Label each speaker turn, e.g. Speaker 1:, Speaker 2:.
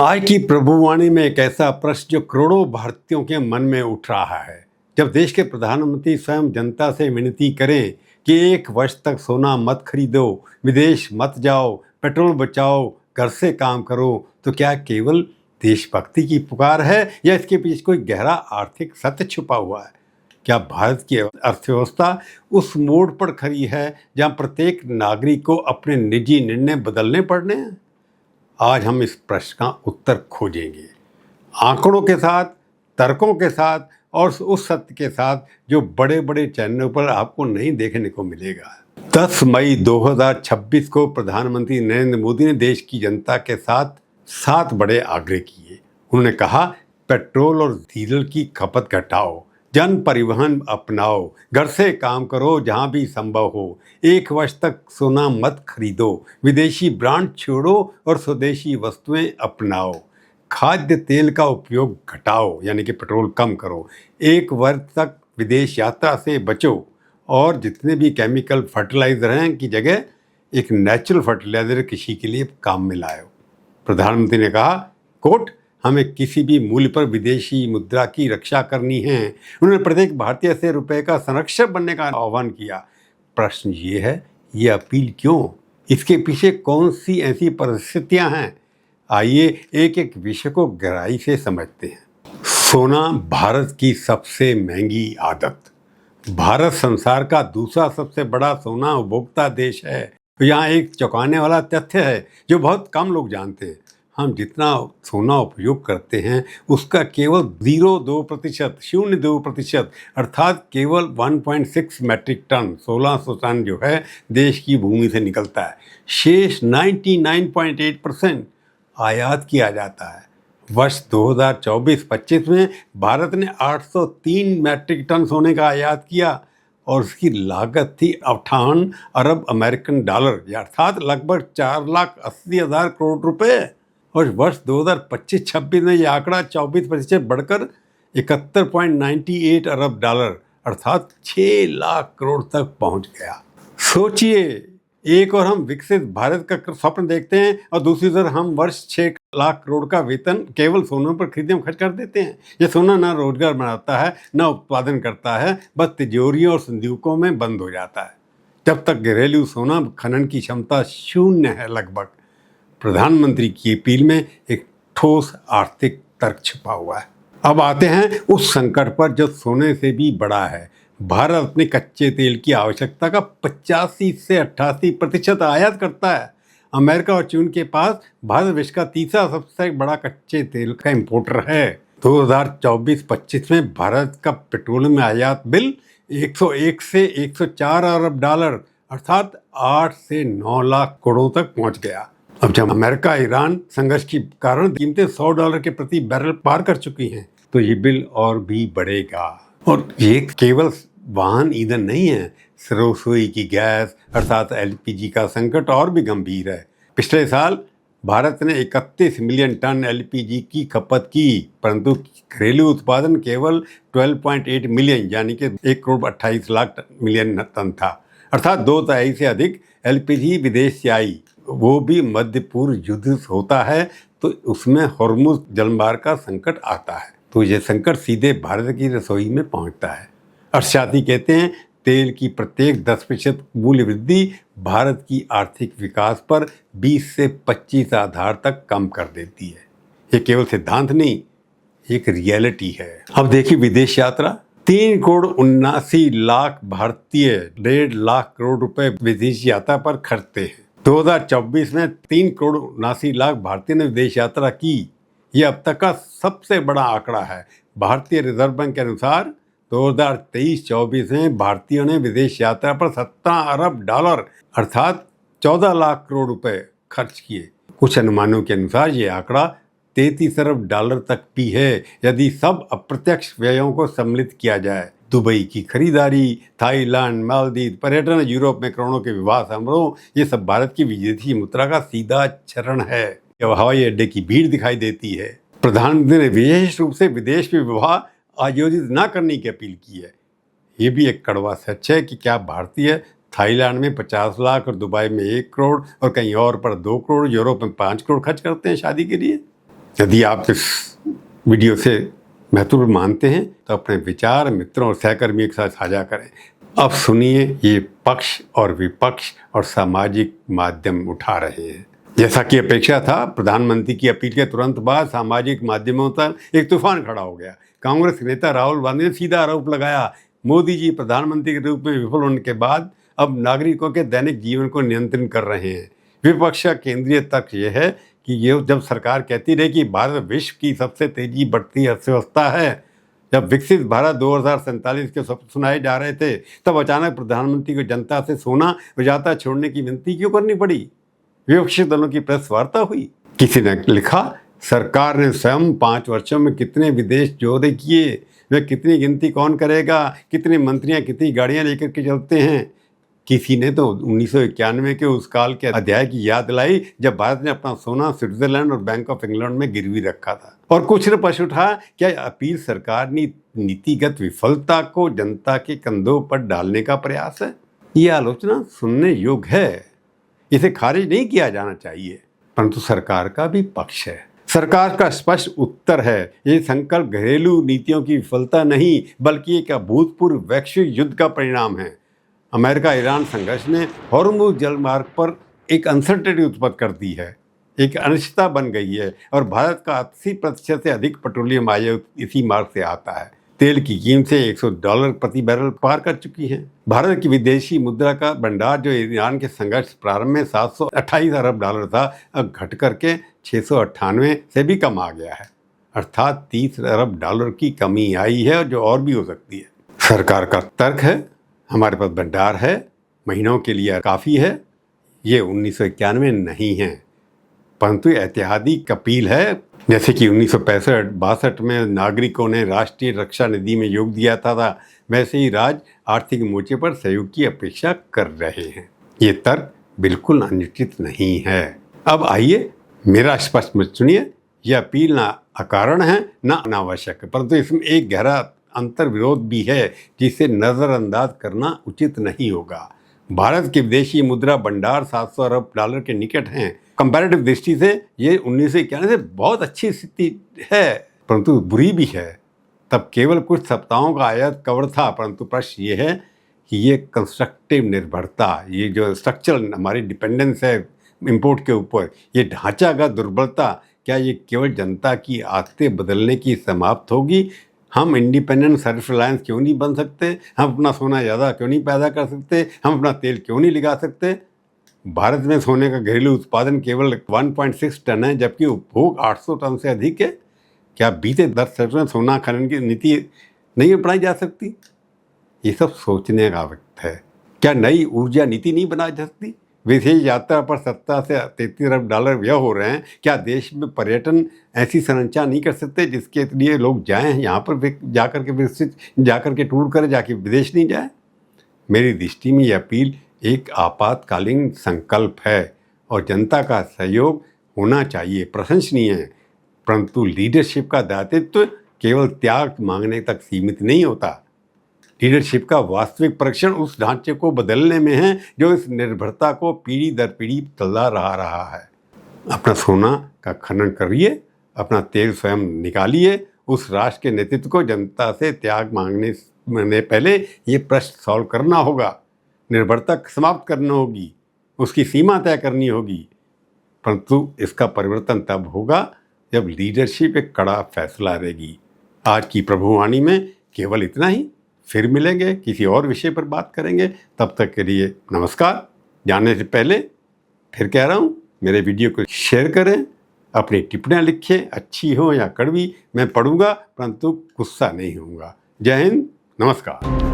Speaker 1: आज की प्रभुवाणी में एक ऐसा प्रश्न जो करोड़ों भारतीयों के मन में उठ रहा है। जब देश के प्रधानमंत्री स्वयं जनता से विनती करें कि 1 वर्ष तक सोना मत खरीदो, विदेश मत जाओ, पेट्रोल बचाओ, घर से काम करो, तो क्या केवल देशभक्ति की पुकार है या इसके पीछे कोई गहरा आर्थिक सत्य छुपा हुआ है? क्या भारत की अर्थव्यवस्था उस मोड़ पर खड़ी है जहां प्रत्येक नागरिक को अपने निजी निर्णय बदलने पड़ने हैं? आज हम इस प्रश्न का उत्तर खोजेंगे, आंकड़ों के साथ, तर्कों के साथ और उस सत्य के साथ जो बड़े बड़े चैनलों पर आपको नहीं देखने को मिलेगा। 10 मई 2026 को प्रधानमंत्री नरेंद्र मोदी ने देश की जनता के साथ 7 बड़े आग्रह किए। उन्होंने कहा, पेट्रोल और डीजल की खपत घटाओ, जन परिवहन अपनाओ, घर से काम करो जहां भी संभव हो, 1 वर्ष तक सोना मत खरीदो, विदेशी ब्रांड छोड़ो और स्वदेशी वस्तुएं अपनाओ, खाद्य तेल का उपयोग घटाओ यानी कि पेट्रोल कम करो, 1 वर्ष तक विदेश यात्रा से बचो और जितने भी केमिकल फर्टिलाइजर हैं की जगह एक नेचुरल फर्टिलाइजर कृषि के लिए काम में लाओ। प्रधानमंत्री ने कहा, कोट, हमें किसी भी मूल्य पर विदेशी मुद्रा की रक्षा करनी है। उन्होंने प्रत्येक भारतीय से रुपए का संरक्षक बनने का आह्वान किया। प्रश्न ये है, ये अपील क्यों? इसके पीछे कौन सी ऐसी परिस्थितियां हैं? आइए एक एक विषय को गहराई से समझते हैं। सोना भारत की सबसे महंगी आदत। भारत संसार का दूसरा सबसे बड़ा सोना उपभोक्ता देश है। यहाँ एक चौंकाने वाला तथ्य है जो बहुत कम लोग जानते हैं। हम जितना सोना उपयोग करते हैं उसका केवल 0.2% अर्थात केवल 1.6 मैट्रिक टन 1600 टन जो है देश की भूमि से निकलता है। शेष 99.8% आयात किया जाता है। वर्ष 2024-25 में भारत ने 803 मैट्रिक टन सोने का आयात किया और उसकी लागत थी 58 अरब अमेरिकन डॉलर अर्थात लगभग 4,80,000 करोड़ रुपए। और वर्ष 2025-26 में यह आंकड़ा 24% बढ़कर 71.98 अरब डॉलर अर्थात 6 लाख करोड़ तक पहुंच गया। सोचिए, एक और हम विकसित भारत का स्वप्न देखते हैं और दूसरी तरफ हम वर्ष 6 लाख करोड़ का वेतन केवल सोने पर खरीदने में खर्च कर देते हैं। ये सोना ना रोजगार बनाता है, ना उत्पादन करता है, बस तिजोरियों और संदूकों में बंद हो जाता है। जब तक घरेलू सोना खनन की क्षमता शून्य है लगभग। प्रधानमंत्री की अपील में एक ठोस आर्थिक तर्क छिपा हुआ है। अब आते हैं उस संकट पर जो सोने से भी बड़ा है। भारत अपने कच्चे तेल की आवश्यकता का 85 से 88% आयात करता है। अमेरिका और चीन के पास भारत विश्व का तीसरा सबसे बड़ा कच्चे तेल का इंपोर्टर है। 2024-25 में भारत का पेट्रोलियम आयात बिल 101 से 104 अरब डॉलर अर्थात 8 से 9 लाख करोड़ तक पहुंच गया। अब जब अमेरिका ईरान संघर्ष के कारण कीमतें $100 के प्रति बैरल पार कर चुकी हैं, तो ये बिल और भी बढ़ेगा। और ये केवल वाहन ईंधन नहीं है, रसोई की गैस अर्थात एलपीजी का संकट और भी गंभीर है। पिछले साल भारत ने 31 मिलियन टन एलपीजी की खपत की, परंतु घरेलू उत्पादन केवल 12.8 मिलियन यानी कि 1,28,00,000 मिलियन टन था, अर्थात 2/3 से अधिक एलपीजी विदेश से आई। वो भी मध्य पूर्व युद्ध होता है तो उसमें हॉर्मुज जलमार्ग का संकट आता है, तो ये संकट सीधे भारत की रसोई में पहुंचता है। अर्थशास्त्री कहते हैं, तेल की प्रत्येक 10% मूल्य वृद्धि भारत की आर्थिक विकास पर 20 से 25 आधार तक कम कर देती है। ये केवल सिद्धांत नहीं, एक रियलिटी है। अब देखिए विदेश यात्रा। 3,79,00,000 भारतीय 1.5 लाख करोड़ रुपए विदेश यात्रा पर खर्चते हैं। 2024 में 3,79,00,000 भारतीय ने विदेश यात्रा की। यह अब तक का सबसे बड़ा आंकड़ा है। भारतीय रिजर्व बैंक के अनुसार 2023-24 में भारतीयों ने विदेश यात्रा पर 17 अरब डॉलर अर्थात 14 लाख करोड़ रुपए खर्च किए। कुछ अनुमानों के अनुसार ये आंकड़ा 33 अरब डॉलर तक भी है यदि सब अप्रत्यक्ष व्ययों को सम्मिलित किया जाए। दुबई की खरीदारी, थाईलैंड, मालदीव, पर्यटन, यूरोप में करोड़ों के विवाह समारोह, ये सब भारत की विदेशी मुद्रा का सीधा चरण है। जब हवाई अड्डे की भीड़ दिखाई देती है, प्रधानमंत्री ने विशेष रूप से विदेश में विवाह आयोजित न करने की अपील की है। ये भी एक कड़वा सच है कि क्या भारतीय थाईलैंड में 50 लाख और दुबई में 1 करोड़ और कहीं और पर 2 करोड़, यूरोप में 5 करोड़ खर्च करते हैं शादी के लिए? यदि आप इस वीडियो से महत्वपूर्ण मानते हैं तो अपने विचार मित्रों और सहकर्मियों के साथ साझा करें। अब सुनिए ये पक्ष और विपक्ष और सामाजिक माध्यम उठा रहे हैं। जैसा कि अपेक्षा था, प्रधानमंत्री की अपील के तुरंत बाद सामाजिक माध्यमों पर एक तूफान खड़ा हो गया। कांग्रेस नेता राहुल गांधी ने सीधा आरोप लगाया, मोदी जी प्रधानमंत्री के रूप में विफल होने के बाद अब नागरिकों के दैनिक जीवन को नियंत्रित कर रहे हैं। विपक्ष का केंद्रीय तर्क यह है कि ये जब सरकार कहती रही कि भारत विश्व की सबसे तेजी बढ़ती अर्थव्यवस्था है, जब विकसित भारत 2047 के सपने सुनाए जा रहे थे, तब अचानक प्रधानमंत्री को जनता से सोना व यात्रा छोड़ने की विनती क्यों करनी पड़ी। विपक्षी दलों की प्रेस वार्ता हुई। किसी ने लिखा, सरकार ने स्वयं 5 वर्षों में कितने विदेश दौरे किए, वे कितनी गिनती कौन करेगा, कितने मंत्रियां कितनी गाड़ियां लेकर के चलते हैं। किसी ने तो 1991 के उस काल के अध्याय की याद दिलाई जब भारत ने अपना सोना स्विट्जरलैंड और बैंक ऑफ इंग्लैंड में गिरवी रखा था। और कुछ ने प्रश्न उठा, क्या अपील सरकार नीतिगत विफलता को जनता के कंधों पर डालने का प्रयास है। ये आलोचना सुनने योग्य है, इसे खारिज नहीं किया जाना चाहिए, परंतु सरकार का भी पक्ष है। सरकार का स्पष्ट उत्तर है, ये संकल्प घरेलू नीतियों की विफलता नहीं बल्कि एक अभूतपूर्व वैश्विक युद्ध का परिणाम है। अमेरिका ईरान संघर्ष ने हॉर्मुज़ जलमार्ग पर एक अनसर्टेनिटी उत्पन्न कर दी है, एक अनिश्चितता बन गई है और भारत का 80% से अधिक पेट्रोलियम आयात इसी मार्ग से आता है। तेल की कीमत से $100 प्रति बैरल पार कर चुकी है। भारत की विदेशी मुद्रा का भंडार जो ईरान के संघर्ष प्रारंभ में $728 अरब था, अब घट करके 698 से भी कम आ गया है, अर्थात $30 अरब की कमी आई है, जो और भी हो सकती है। सरकार का तर्क है, हमारे पास भंडार है, महीनों के लिए काफ़ी है। ये 1991 नहीं है, परंतु ऐतिहासिक अपील है। जैसे कि 1965-62 में नागरिकों ने राष्ट्रीय रक्षा निधि में योग दिया था, वैसे ही राज्य आर्थिक मोर्चे पर सहयोग की अपेक्षा कर रहे हैं। ये तर्क बिल्कुल अनुचित नहीं है। अब आइए मेरा स्पष्ट मत सुनिए, यह अपील ना अकारण है ना अनावश्यक है, परंतु इसमें एक गहरा अंतर विरोध भी है जिसे नज़रअंदाज करना उचित नहीं होगा। भारत के विदेशी मुद्रा भंडार $700 अरब के निकट हैं। कंपैरेटिव दृष्टि से ये 1991 से बहुत अच्छी स्थिति है, परंतु बुरी भी है। तब केवल कुछ सप्ताहों का आयात कवर था, परंतु प्रश्न ये है कि ये कंस्ट्रक्टिव निर्भरता, ये जो स्ट्रक्चरल हमारी डिपेंडेंस है इंपोर्ट के ऊपर, ये ढांचागत दुर्बलता, क्या ये केवल जनता की आदतें बदलने की समाप्त होगी। हम इंडिपेंडेंट सेल्फ रिलायंस क्यों नहीं बन सकते, हम अपना सोना ज़्यादा क्यों नहीं पैदा कर सकते, हम अपना तेल क्यों नहीं लगा सकते। भारत में सोने का घरेलू उत्पादन केवल 1.6 टन है, जबकि उपभोग 800 टन से अधिक है। क्या बीते 10 वर्षों में सोना खनन की नीति नहीं अपनाई जा सकती। ये सब सोचने का वक्त है। क्या नई ऊर्जा नीति नहीं बनाई जा सकती। विदेश यात्रा पर 17 से $33 अरब व्यय हो रहे हैं, क्या देश में पर्यटन ऐसी संरचना नहीं कर सकते जिसके लिए लोग जाएं, यहाँ पर जाकर के विकसित जाकर के टूर करें, जाके विदेश नहीं जाए। मेरी दृष्टि में ये अपील एक आपातकालीन संकल्प है और जनता का सहयोग होना चाहिए, प्रशंसनीय है, परंतु लीडरशिप का दायित्व केवल त्याग मांगने तक सीमित नहीं होता। लीडरशिप का वास्तविक परीक्षण उस ढांचे को बदलने में है जो इस निर्भरता को पीढ़ी दर पीढ़ी चला रहा है। अपना सोना का खनन करिए, अपना तेल स्वयं निकालिए। उस राष्ट्र के नेतृत्व को जनता से त्याग मांगने से पहले ये प्रश्न सॉल्व करना होगा, निर्भरता समाप्त करनी होगी, उसकी सीमा तय करनी होगी। परंतु इसका परिवर्तन तब होगा जब लीडरशिप एक कड़ा फैसला लेगी। आज की प्रभुवाणी में केवल इतना ही। फिर मिलेंगे, किसी और विषय पर बात करेंगे। तब तक के लिए नमस्कार। जाने से पहले फिर कह रहा हूँ, मेरे वीडियो को शेयर करें, अपनी टिप्पणियाँ लिखें, अच्छी हो या कड़वी, मैं पढ़ूंगा परंतु गुस्सा नहीं होऊंगा। जय हिंद, नमस्कार।